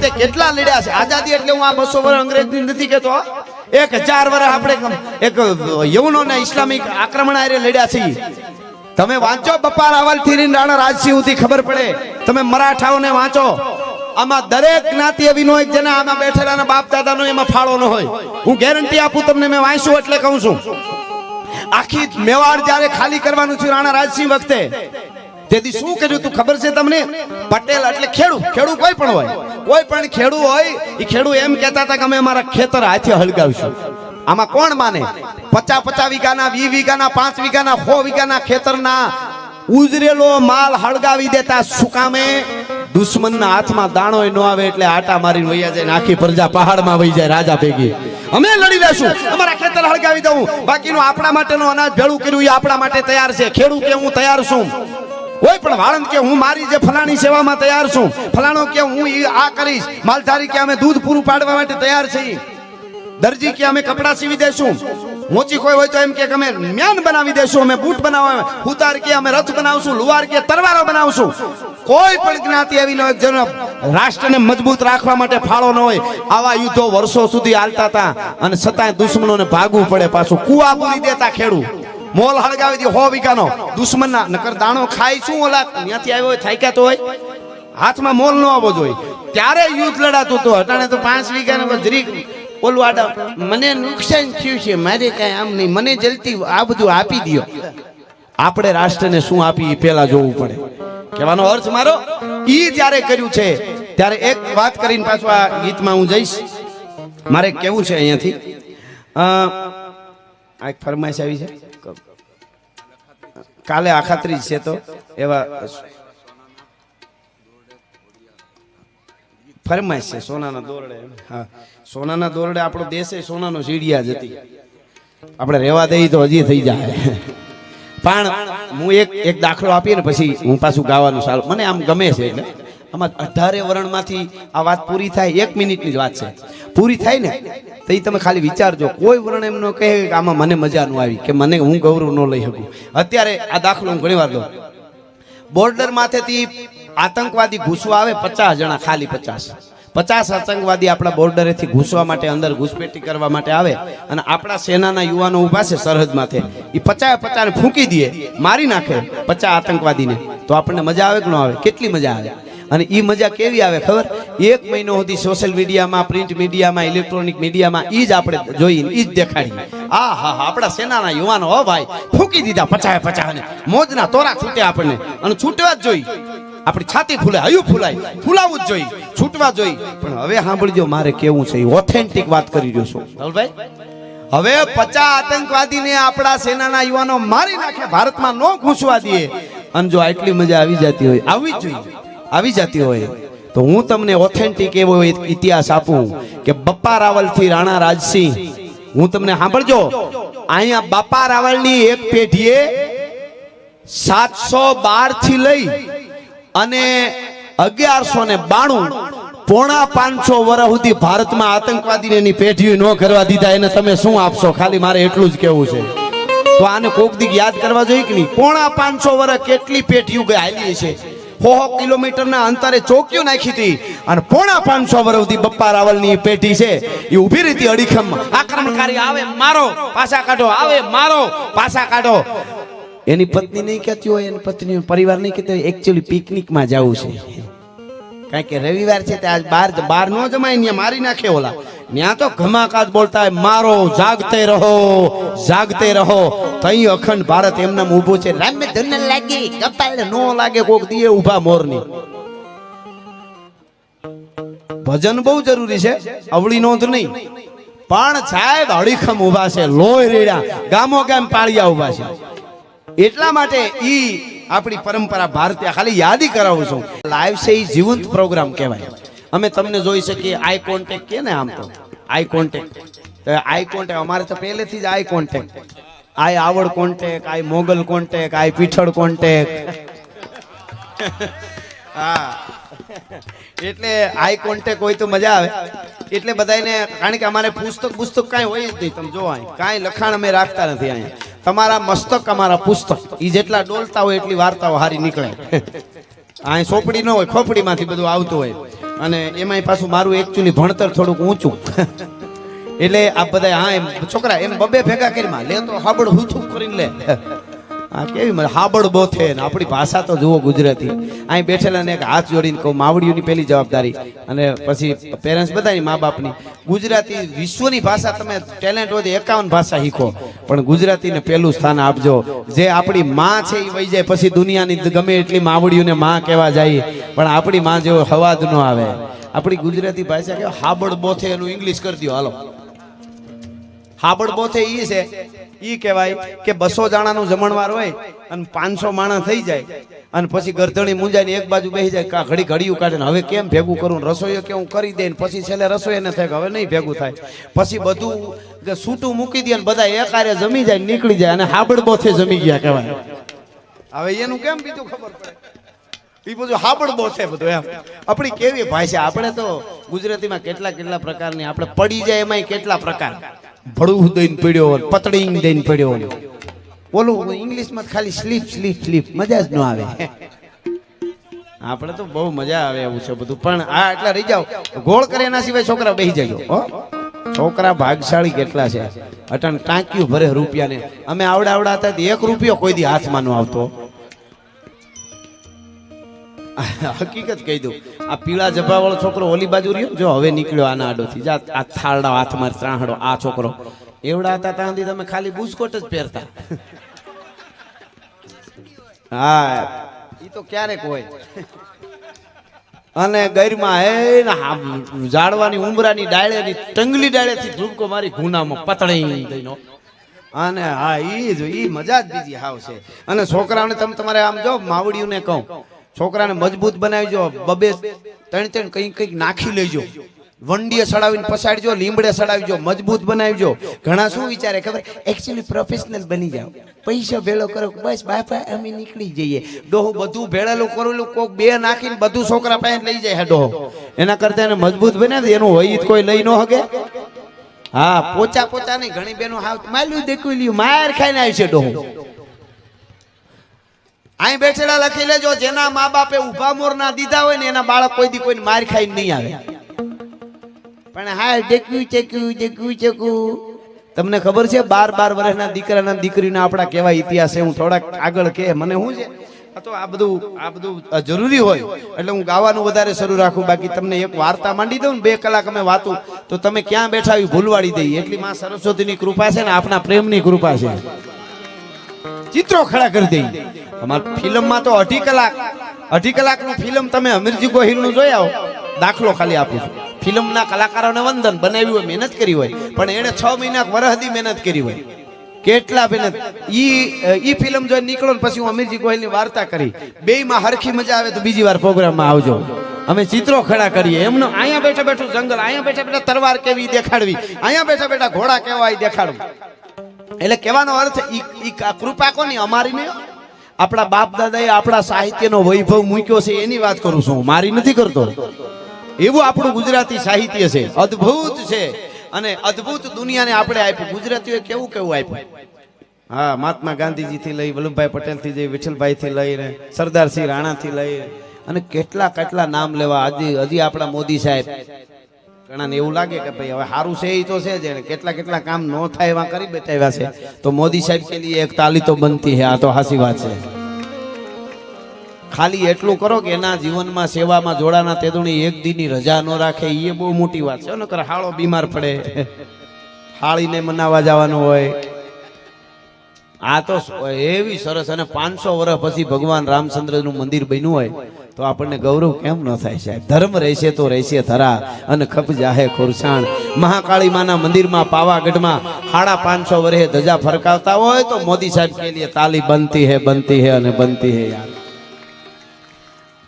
માટે કેટલા લડ્યા છે આઝાદી એટલે હું આ 200 વર્ષ અંગ્રેજી નથી કહેતો 1000 વર્ષ આપણે એક યવનો ને ઇસ્લામિક આક્રમણ આરે લડ્યા છે તમે વાંચો બપ્પા રાવલ થી રાણા રાજસિંહ સુધી ખબર પડે તમે મરાઠાઓને વાંચો આમાં દરેક જ્ઞાતિ એવી નો એક જેના આમાં બેઠેલાના બાપ દાદાનો એમાં ફાળો ન હોય હું ગેરંટી આપું તમને મેં વાંચ્યું એટલે કહું છું આખી મેવાડ જ્યારે ખાલી કરવાનું છે રાણા રાજસિંહ વખતે તેથી શું કર્યું તું ખબર છે તમને પટેલ એટલે ખેડૂ કોઈ પણ ખેડૂ હોય એ ખેડૂ એમ કહેતા હતા કે અમે અમારા ખેતર હાથે હળગાવીશું આમાં કોણ માને 50 વીઘાના 20 વીઘાના 5 વીઘાના 100 વીઘાના ખેતરના ઉજરેલો માલ હળગાવી દેતા સુકામે દુશ્મનના હાથમાં દાણો ન આવે એટલે આટા મારીને વૈયા જાય આખી પ્રજા પહાડમાં વહી જાય રાજા ભેગી અમે લડી લેશું અમારા ખેતર હળગાવી દઉં બાકીનું આપણા માટેનું અનાજ ભેળું કર્યું એ આપણા માટે તૈયાર છે ખેડૂત કે હું તૈયાર છું કોઈ પણ વાળંદ કે હું મારી જે ફલાણી સેવામાં તૈયાર છું ફલાણો કે હું આ કરીશ માલધારી કે અમે દૂધ પૂરું પાડવા માટે તૈયાર છીએ દરજી કે અમે કપડા સીવી દેશું મોચી કોઈ હોય તો એમ કે અમે મ્યાન બનાવી દેશું અમે બૂટ બનાવવા હુતાર કે અમે રથ બનાવશું લુવાર કે તરવારો બનાવશું કોઈ પણ જ્ઞાતિ એવી ન હોય જેનો રાષ્ટ્રને મજબૂત રાખવા માટે ફાળો ન હોય આવા યુદ્ધો વર્ષો સુધી હાલતા હતા અને છતાંય દુશ્મનોને ભાગવું પડે પાછું કુવા પૂરી દેતા ખેડૂ મોલ હળગાવી દે 100 વીઘાનો દુશ્મનના નકર દાણો ખાય શું ઓલા ત્યાંથી આવ્યો હોય થાક્યા તો હોય હાથમાં મોલ ન આવવો જોઈએ ત્યારે યુદ્ધ લડાતું હતું અટાણે તો 5 વીઘાનો જરીક ઓલું આડા મને નુકસાન થયું છે મારે કઈ આમ નહીં મને જલ્દી આ બધું આપી દો આપણે રાષ્ટ્રને શું આપી પેલા જોવું પડે કહેવાનો અર્થ મારો ઈ જ્યારે કર્યું છે ત્યારે એક વાત કરીને પાછું આ ગીતમાં હું જઈશ મારે કેવું છે અહીંયાથી આ એક ફરમાઈશ આવી છે કાલે આખાત્રી છે તો એવા ફરમાઈશ છે સોનાના દોરડે હા સોનાના દોરડે આપણો દેશ સોનાનો સીડિયા જ હતી આપણે રહેવા દઈએ તો હજી થઈ જાય પણ હું એક દાખલો આપીએ ને પછી હું પાછું ગાવાનું સારું મને આમ ગમે છે એટલે આમાં 18 વર્ણમાંથી આ વાત પૂરી થાય 1 મિનિટની જ વાત છે પૂરી થાય ને તો એ તમે ખાલી વિચારજો કોઈ વર્ણ એમ ન કહે કે આમાં મને મજા ન આવી કે મને હું ગૌરવ ન લઈ શકું અત્યારે આ દાખલો હું ઘણી વાર દઉં બોર્ડર માથેથી આતંકવાદી ઘૂસવા આવે 50 જણા ખાલી 50 આતંકવાદી આપણા બોર્ડરેથી ઘૂસવા માટે અંદર ઘૂસપેટી કરવા માટે આવે અને આપણા સેનાના યુવાનો ઊભા છે સરહદ માથે એ 50 ને ફૂંકી દે મારી નાખે 50 આતંકવાદીને તો આપણને મજા આવે કે ન આવે કેટલી મજા આવે અને એ મજા કેવી આવે ખબર 1 મહિનો સુધી સોશિયલ મીડિયામાં પ્રિન્ટ મીડિયામાં ઇલેક્ટ્રોનિક મીડિયામાં ઈ જ આપણે જોઈને ઈ જ દેખાડી આ હા આપણા સેનાના યુવાનો હો ભાઈ ફૂંકી દીધા 50 ને મોજના તોરા છૂટે આપણને અને છૂટવા જ જોઈ આપણી છાતી ફૂલે હયું ફૂલાય ફૂલાવું જ જોઈ છૂટવા જોઈ પણ હવે સાંભળજો મારે કેવું છે ઓથેન્ટિક વાત કરી રહ્યો છું ભાઈ હવે 50 આતંકવાદીને આપણા સેનાના યુવાનો મારી નાખે ભારતમાં ન ઘૂસવા દે અને જો આટલી મજા આવી જતી હોય આવી જતી હોય તો હું તમને ઓથેન્ટિક એવો ઇતિહાસ આપું કે બપ્પા રાવલ થી રાણા રાજસિંહ હું તમને સાંભળજો અહીંયા બપ્પા રાવલની એક પેઢીએ 712 થી લઈ અને 1192 પોણા 500 વર્ષ સુધી ભારતમાં આતંકવાદીને એની પેઢીઓ ન કરવા દીધા એને તમે શું આપશો ખાલી મારે એટલું જ કેવું છે તો આને કોક દી યાદ કરવા જોઈએ કે નહીં પોણા 500 વર્ષ કેટલી પેઢીઓ હાલી છે 100 કિલોમીટરના અંતરે ચોકીઓ નાખી હતી અને પોણા 500 વર્ષ સુધી બપ્પા રાવલની પેઢી છે એ ઊભી રહી હતી અડીખમમાં આક્રમણકારી આવે મારો પાછા કાઢો આવે મારો પાછા કાઢો એની પત્ની નહીં કહેતી હોય એની પત્ની પરિવાર નહીં કહેતી હોય એકચ્યુઅલી પિકનિકમાં જવું છે કારણ કે રવિવાર છે આજ બાર ન જમાય ત્યાં મારી નાખે ઓલા ત્યાં તો ઘમાકાત બોલતા હોય મારો જાગતે રહો તઈ અખંડ ભારત એમના ઊભું છે રામે ધન લાગી કપાળ નો લાગે કોક દીએ ઊભા મોરની ભજન બહુ જરૂરી છે અવળી નોંધ નહીં પણ સાહેબ અડીખમ ઊભા છે લોહી રેડા ગામો ગામ પાળિયા ઊભા છે એટલા માટે ઈ આપણી પરંપરા ભારતીય ખાલી યાદી કરાવું છું લાઈવ છે ઈ જીવંત પ્રોગ્રામ કહેવાય અમે તમને જોઈ શકીએ આઈ કોન્ટેક્ટ કે ને આમ તો આઈ કોન્ટેક્ટ અમારે તો પહેલેથી જ આઈ કોન્ટેક્ટ આઈ આવડ કોન્ટેક્ટ આઈ મોગલ કોન્ટેક્ટ આઈ પીઠળ કોન્ટેક્ટ હા એટલે આઈ કોન્ટેક્ટ હોય તો મજા આવે એટલે બધાને કારણ કે અમારે પુસ્તક કાંઈ હોય જ નહીં તમે જો કાંઈ લખાણ અમે રાખતા નથી અહીંયા તમારા મસ્તક અમારા પુસ્તક ઈ જેટલા ડોલતા હોય એટલી વાર્તાઓ હારી નીકળે અહીં સોપડી ન હોય ખોપડીમાંથી બધું આવતું હોય અને એમાંય પાછું મારું એકચ્યુઅલી ભણતર થોડુંક ઊંચું એટલે આ બધા હા એમ છોકરા એમ બબે ભેગા કરીમાં લે તો હાબડ હુથું કરીને લે હા કેવી હાબડ બોથે ને આપણી ભાષા તો જુઓ ગુજરાતી અહીં બેઠેલા ને એક હાથ જોડીને કહું માવડીઓની પેલી જવાબદારી અને પછી પેરેન્ટ્સ બધાની મા બાપની ગુજરાતી વિશ્વની ભાષા તમે ટેલેન્ટ હોય 51 ભાષા શીખો પણ ગુજરાતીને પહેલું સ્થાન આપજો જે આપણી માં છે એ વહી જાય પછી દુનિયાની ગમે એટલી માવડીઓને માં કહેવા જાય પણ આપણી માં જેવો હવાજ ન આવે આપણી ગુજરાતી ભાષા કે હાબડ બોથે એનું ઇંગ્લિશ કરી દો હાલો હાબડ બોથે ઈ છે ઈ કહેવાય કે 200 જણાનું જમણવાર હોય અને 500 માણસ થઈ જાય અને પછી ગરધણી મુંજાઈને એક બાજુ બેસી જાય કા ઘડી ઘડિયું કાઢે ને હવે કેમ ભેગું કરું રસોઈઓ કેવું કરી દે ને પછી છેલ્લે રસોઈ ને થાય હવે નહીં ભેગું થાય પછી બધું સૂટું મૂકી દે ને બધા એક હારે જમી જાય નીકળી જાય અને હાબડ બોથે જમી ગયા કહેવાય હવે એનું કેમ બીજું ખબર પડે એ બધું હાબડ બોથે બધું એમ આપણી કેવી ભાષા આપણે તો ગુજરાતીમાં કેટલા પ્રકારની આપણે પડી જાય એમાં કેટલા પ્રકાર ભડું દઈને પડ્યો પતડી દઈને પડ્યો બોલું ઇંગ્લિશમાં ખાલી સ્લીપ મજા જ ન આવે આપણે તો બહુ મજા આવે એવું છે બધું પણ આ એટલા રહી જાવ ગોળ કરે એના સિવાય છોકરા બેસી જાય છોકરા ભાગશાળી કેટલા છે અટણ ટાંક્યું ભરે રૂપિયાને અમે આવડા હતા 1 રૂપિયો કોઈ દી હાથમાં ન આવતો હકીકત કહી દઉં આ પીળા જભા વાળો છોકરો ઓલી બાજુ રહ્યો જો હવે નીકળ્યો આના આડોથી જા આ થાળડા હાથમાં ત્રાહડો આ છોકરો એવડા હતા ત્યાંથી તમે ખાલી બુસ્કોટ જ પહેરતા હા ઈ તો ક્યારેક હોય અને ગૈરમાં હે ઝાડવાની ઉમરાની ડાળેની ટંગલી ડાળેથી ધૂપકો મારી ઘૂનામાં પતળી દઈનો અને હા ઈ મજા જ બીજી હાવ છે અને છોકરાઓને તમે તમારે આમ જો માવડીઓને કહું છોકરાને મજબૂત બનાવજો બબે 3 કંઈક નાખી લેજો વંડીએ સડાવીને પસાડજો લીમડે સડાવજો મજબૂત બનાવજો ઘણા શું વિચારે ખબર એક્ચ્યુઅલી પ્રોફેશનલ બની જાવ પૈસા ભેળો કરો બસ બાપા અમે નીકળી જઈએ ડોહો બધું ભેળેલું કરેલું કોક 2 નાખીને બધું છોકરા પાસે લઈ જાય ડોહો એના કરતા એને મજબૂત બનાવી એનું હોય કોઈ લઈ ન હગે હા પોચા નહીં ઘણી બેનો હાવ માલ્યું દેખું લ્યું માર ખાઈને આવી છે ડોહો અહીં બેઠેલા લખી લેજો જેના મા બાપે ઉભા મોર ના દીધા હોય ને એના બાળક કોઈ દી કોઈને માર ખાઈને નહીં આવે પણ હા ચેક્યું તમને ખબર છે 12 વર્ષના દીકરાના દીકરીના આપણા કેવા ઇતિહાસ છે હું થોડાક આગળ કે મને શું છે તો આ બધું જરૂરી હોય એટલે હું ગાવાનું વધારે શરૂ રાખું બાકી તમને એક વાર્તા માંડી દઉં ને 2 કલાક અમે વાતું તો તમે ક્યાં બેઠા આવી ભૂલવાડી દઈ એટલી માં સરસ્વતીની કૃપા છે ને આપણા પ્રેમની કૃપા છે ચિત્રો ખડા કરી દઈ અમારી ફિલ્મમાં તો 2.5 કલાકનું ફિલ્મ તમે અમીરજી ગોહિલનું જોઈ આવો દાખલો ખાલી આપું છું ફિલ્મના કલાકારોને વંદન બનાવ્યું હોય મહેનત કરી હોય પણ એને 6 મહિના વરહદી મહેનત કરી હોય કેટલા મહેનત ઈ ફિલ્મ જોઈને નીકળો ને પછી હું અમીરજી ગોહિલની વાર્તા કરી બેયમાં હરખી મજા આવે તો બીજી વાર પ્રોગ્રામમાં આવજો અમે ચિત્રો ખડા કરીએ એમનો અહીંયા બેઠા જંગલ અહીંયા બેઠા તરવાર કેવી દેખાડવી અહીંયા બેઠા ઘોડા કેવા દેખાડવું એટલે કહેવાનો અર્થ ઈ કૃપા કોની અમારી ને આપણા બાપ દાદાએ આપણા સાહિત્યનો વૈભવ મૂક્યો છે એની વાત કરું છું મારી નથી કરતો એવું આપણું ગુજરાતી સાહિત્ય છે અદ્ભુત છે અને અદ્ભુત દુનિયાને આપણે આપ્યું ગુજરાતીઓએ કેવું આપ્યું હા મહાત્મા ગાંધીજી થી લઈ વલ્લભભાઈ પટેલ થી જઈ વિઠ્ઠલભાઈ થી લઈને સરદારસિંહ રાણા થી લઈ અને કેટલા નામ લેવા હજી આપણા મોદી સાહેબ ઘણાને એવું લાગે કે ભાઈ હવે સારું છે એ તો છે જ કેટલા કામ ન થાય એવા કરી બેઠા છે તો મોદી સાહેબ કે લીએ એક તાલી તો બનતી है આ તો હાસી વાત છે ખાલી એટલું કરો કે એના જીવનમાં સેવામાં જોડાના તેદુની એક દીની રજા ન રાખે એ બહુ મોટી વાત છે નકર હાળો બીમાર પડે હાળીને મનાવવા જવાનું હોય આ તો એવી સરસ અને 500 વર્ષ પછી ભગવાન રામચંદ્રનું મંદિર બન્યું હોય તો આપણને ગૌરવ કેમ ન થાય સાહેબ ધર્મ રહેશે તો રહેશે ધરા અને ખપ જાહે ખુરસાણ મહાકાળી માના મંદિરમાં પાવાગઢમાં 550 વર્ષે ધજા ફરકાવતા હોય તો મોદી સાહેબ કે લીએ તાલી બનતી હે અને બનતી હે યાર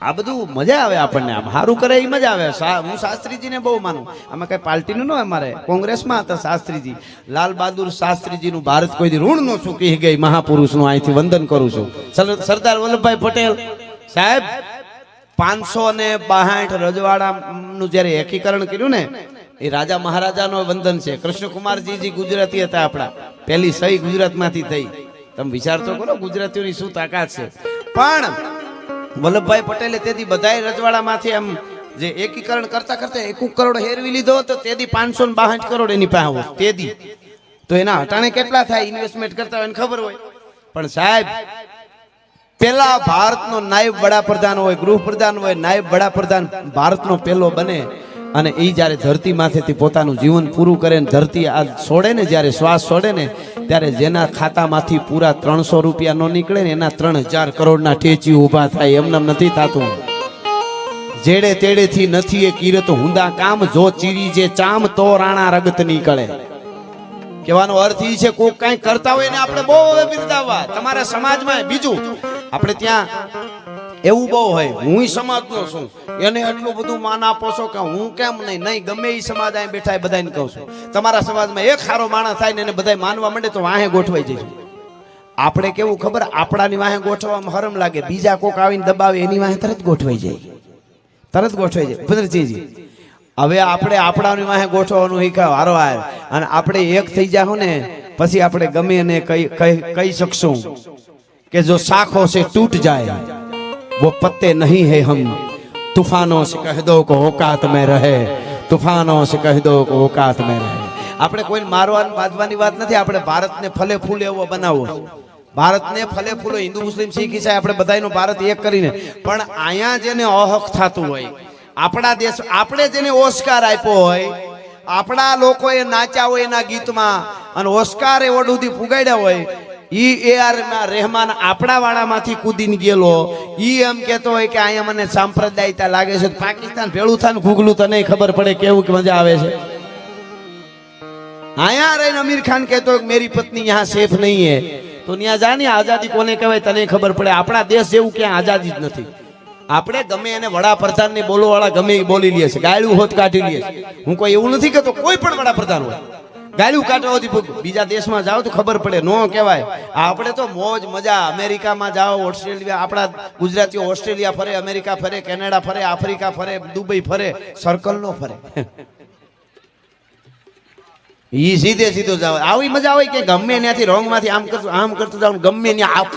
આ બધું મજા આવે આપણને આમ સારું કરે એ મજા આવે હું શાસ્ત્રીજીને બહુ માનું આમાં કઈ પાર્ટીનું ન હોય અમારે કોંગ્રેસમાં હતા શાસ્ત્રીજી લાલ બહાદુર શાસ્ત્રીજીનું ભારત કોઈ ઋણ નો ચૂકી ગઈ મહાપુરુષનું અહીંથી વંદન કરું છું સરદાર વલ્લભભાઈ પટેલ સાહેબ 562 રજવાડાનું જયારે એકીકરણ કર્યું ને એ રાજા મહારાજાનો વંદન છે કૃષ્ણકુમારજી ગુજરાતી હતા આપણા પહેલી સહી ગુજરાતમાંથી થઈ તમે વિચાર તો કરો ગુજરાતીઓની શું તાકાત છે પણ વલ્લભભાઈ પટેલે તેથી બધા રજવાડામાંથી એમ જે એકીકરણ કરતા કરતા 1 કરોડ હેરવી લીધો તો તેદી 562 કરોડ એની પાસે હોય તેદી તો એના હટાણે કેટલા થાય ઇન્વેસ્ટમેન્ટ કરતા હોય ખબર હોય પણ સાહેબ પેલા ભારતનો નાયબ વડાપ્રધાન હોય ગૃહપ્રધાન હોય નાયબ વડાપ્રધાન ભારતનો પેલો બને અને એ જ્યારે ધરતી માથેથી પોતાનું જીવન પૂરું કરે ને ધરતી આ છોડે ને જ્યારે શ્વાસ છોડે ને ત્યારે જેના ખાતામાંથી પૂરા 300 રૂપિયા નો નીકળે ને એના 3000 કરોડના ઠેચી ઊભા થાય એમનામ નથી થતું જેડે તેડેથી નથી એ કીરત હુંદા કામ જો ચીરી જે ચામ તો રાણા રગત નીકળે કહેવાનો અર્થ એ છે કોઈ કઈ કરતા હોય ને આપણે બહુ બિરદાવવા તમારા સમાજમાં બીજું આપણે ત્યાં એવું બહુ હોય હું સમાજનો છું એને એટલું બધું માન આપો છો કે હું કેમ નહીં ગમે એ સમાજ અહીં બેઠા બધાને કહું છું તમારા સમાજમાં એક સારો માણસ થાય ને એને બધા માનવા માંડે તો વાહે ગોઠવાઈ જાય આપણે કેવું ખબર આપણાની વાહે ગોઠવવામાં હરમ લાગે બીજા કોક આવીને દબાવે એની વાહે તરત ગોઠવાઈ જાય ભદ્રજીજી હવે આપણે આપણાની વાહે ગોઠવવાનું શીખાવ હારો આવે અને આપણે એક થઈ જાવ ને પછી આપણે ગમે એને કહી શકશું કે જો શાખો से टूट जाए वो पत्ते नहीं है हम तूफानों से कह दो को औकात में रहे तूफानों से कह दो को औकात में रहे આપણે કોઈ મારવાની બાંધવાની વાત નથી આપણે ભારતને ફલે ફૂલે એવો બનાવવો ભારતને ફલે ફૂલો હિન્દુ મુસ્લિમ શીખ ઈસાઈ આપણે બધાયનો ભારત એક કરીને પણ અહીંયા જેને અહક થતું હોય આપણા દેશ આપણે જેને ઓસ્કાર આપ્યો હોય આપણા લોકોએ નાચ્યા હોય એના ગીતમાં અને ઓસ્કાર એવોર્ડ સુધી પુગાડ્યા હોય ઈ AR રહેમાન આપણા વાળામાંથી કૂદીને ગયેલો ઈ એમ કહેતો હોય કે અહીંયા મને સાંપ્રદાયિકતા લાગે છે પાકિસ્તાન ભેળું થાય ને ઘૂગલું તને ખબર પડે કેવું કે મજા આવે છે અહીંયા રહીને અમીર ખાન કહેતો મેરી પત્ની यहाँ सेफ नहीं है તો ત્યાં જાની આઝાદી કોને કહેવાય તને ખબર પડે આપણા દેશ જેવું ક્યાં આઝાદી જ નથી આપણે ગમે એને વડાપ્રધાન ને બોલવાળા ગમે એ બોલી લે છે ગાયડું હોત કાઢી લે છે હું કોઈ એવું નથી કહેતો કોઈ પણ વડાપ્રધાન હોય ગાયડું કાઢવાથી બીજા દેશમાં જાઓ તો ખબર પડે નો કહેવાય આપણે તો મોજ મજા અમેરિકામાં જાઓ ઓસ્ટ્રેલિયા આપણા ગુજરાતીઓ ઓસ્ટ્રેલિયા ફરે અમેરિકા ફરે કેનેડા ફરે આફ્રિકા ફરે દુબઈ ફરે સર્કલ નો ફરે ઈ સીધે સીધો જાવ આવી મજા આવે કે ગમે ત્યાંથી રોંગ માંથી આમ કરતું જાવ ગમે ત્યાં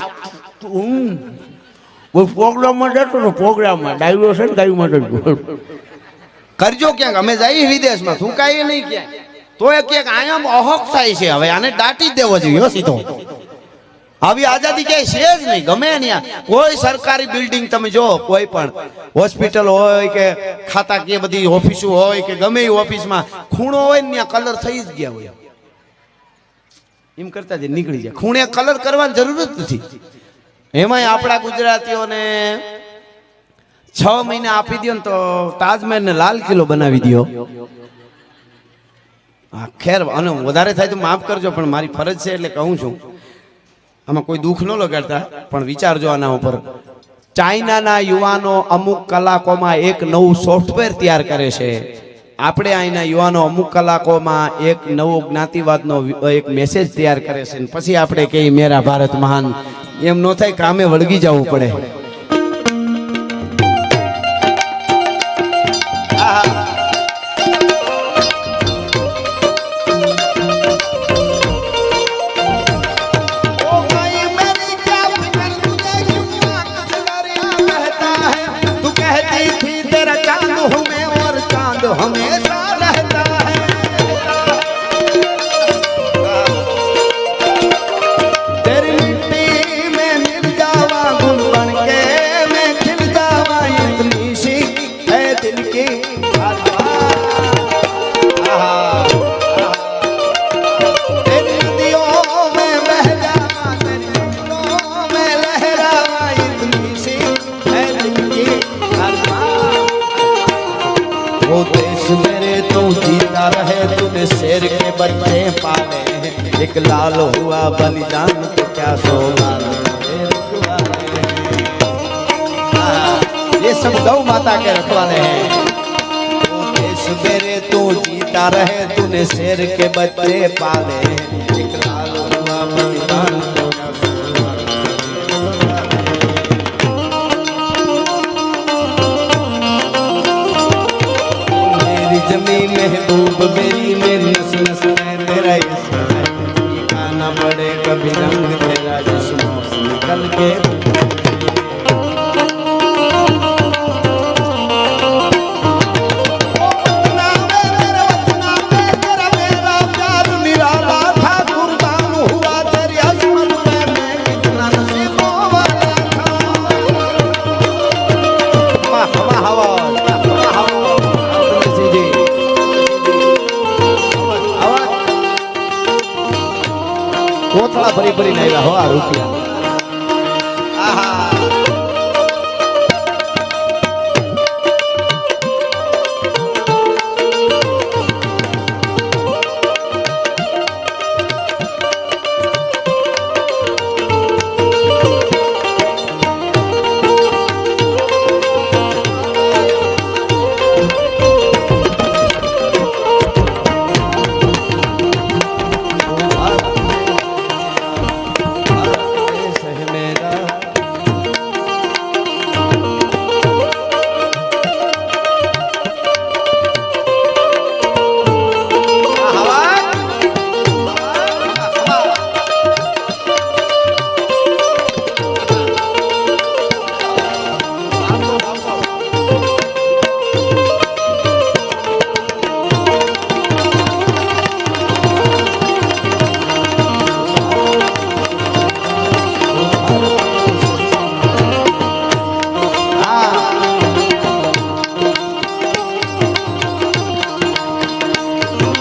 પ્રોગ્રામમાં જતો ને પ્રોગ્રામમાં ડાયરો છે ને ગાયું માટે કરજો ક્યાંક અમે જઈએ વિદેશમાં શું કાંઈ નહીં ક્યાંય તો એ ક્યાંક અહીંયા અહક થાય છે હવે આને દાટી જ દેવો જોઈએ સીધો આવી આઝાદી ક્યાંય છે જ નહીં ગમે ત્યાં કોઈ સરકારી બિલ્ડિંગ તમે જો કોઈ પણ હોસ્પિટલ હોય કે ખાતા કે બધી ઓફિસો હોય કે ગમે એ ઓફિસમાં ખૂણો હોય ને ત્યાં કલર થઈ જ ગયા હોય એમ કરતા જ નીકળી જાય ખૂણે કલર કરવાની જરૂર જ નથી એમાંય આપણા ગુજરાતીઓને 6 મહિના આપી દો ને તો તાજમહેલ ને લાલ કિલ્લો બનાવી દો ખેર અને વધારે થાય તો માફ કરજો પણ મારી ફરજ છે એટલે કહું છું આમાં કોઈ દુઃખ ન લગાડતા પણ વિચારજો આના ઉપર ચાઇનાના યુવાનો અમુક કલાકોમાં એક નવું સોફ્ટવેર તૈયાર કરે છે આપણે અહીંના યુવાનો અમુક કલાકોમાં એક નવો જ્ઞાતિવાદનો એક મેસેજ તૈયાર કરે છે પછી આપણે કહીએ મેરા ભારત મહાન એમ ન થાય કામે વળગી જવું પડે हमेशा रहता है तेरी मिट्टी में मिल जावा गुल बन के मैं खिल जावा इतनी सी है दिल की तेरी नदियों में बह जावा तेरी नदियों में लहरावा इतनी सी है दिल की वो देश मेरे तू जीता रहे तूने शेर के बच्चे पाले एक लाल हुआ बलिदान तो क्या सोना ये सब गौ माता के रखवाले हैं वो देश मेरे तू जीता रहे तूने शेर के बच्चे पाले एक लाल हुआ बलिदान तो क्या जमीन महबूब मेरी मेरी नस नस में तेरा गाना पड़े कभी रंग तेरा जिस्मों से निकल के ભરી ભરીને આવ્યા હો આ રૂપિયા આહા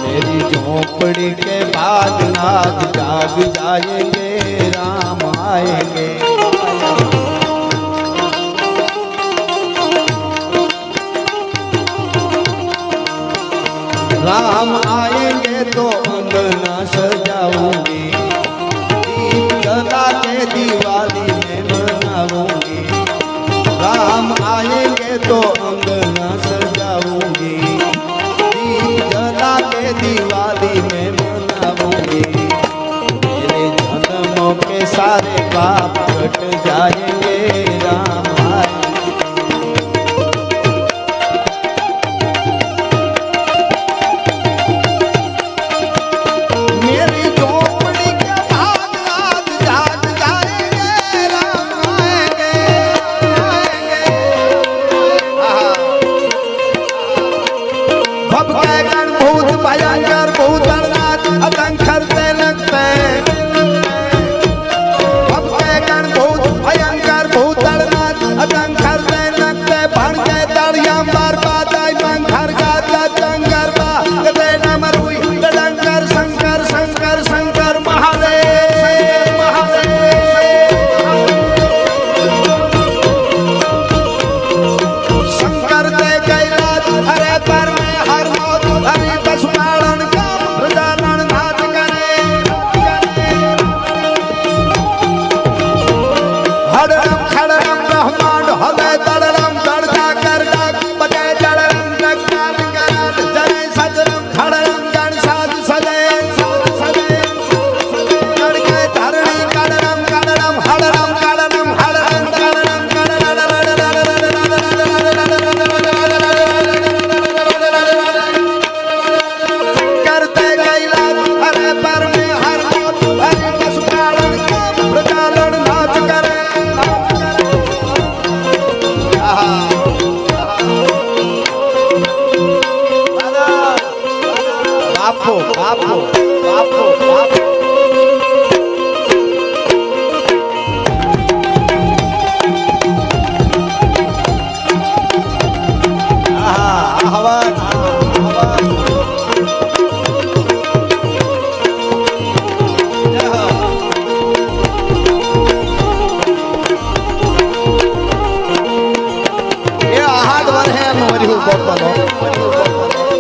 झोपड़ी के बाद नाथ जाग जाएंगे राम आएंगे राम आएंगे तो अंगना सजाऊंगी दीप जला के दिवाली में मनाऊंगी राम आएंगे तो अंगना सजाऊंगी दिवाली में मनाऊंगी मेरे जन्मों के सारे पाप कट जाएंगे राम मेरी झोपड़ी के भाग रात जाग जाएंगे राम आएंगे भूत भयंकर भूतनाथ आतंकर ते लगते भूत भयंकर भूतनाथ आतंकर ते लगते भण के दरिया मार पाताई मंखर गाता जंगर बा गदे नमरुई गडंकर शंकर शंकर शंकर महादेव शंकर ते कैलाश हरे पर में हर मौत हरि पशुपालन का प्रजानन नाथ करे हडरम खडरम ब्रह्मांड हले तड़रम दड़का करका बजे जड़रम जगमान करत जय सजरम खडरम जन साध सदे लड़के धरणी कड़रम कड़रम हडरम कड़रम हडरम कड़रम करते गैला हरे पर में हर मौत हरि पशुपालन का प्रजालन नाच करे बापो बापो बापो बापो आवाज ये आहाद वर है मोरी ऊपर पलो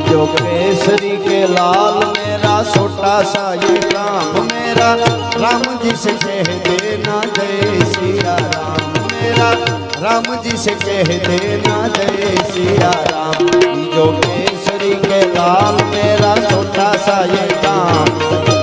जोगेश्वरी के लाल मेरा छोटा सा ये काम मेरा राम जी से कह देना जय सिया राम मेरा राम जी से कह देना जय सिया राम जोगेश्वरी के लाल मेरा छोटा सा ये काम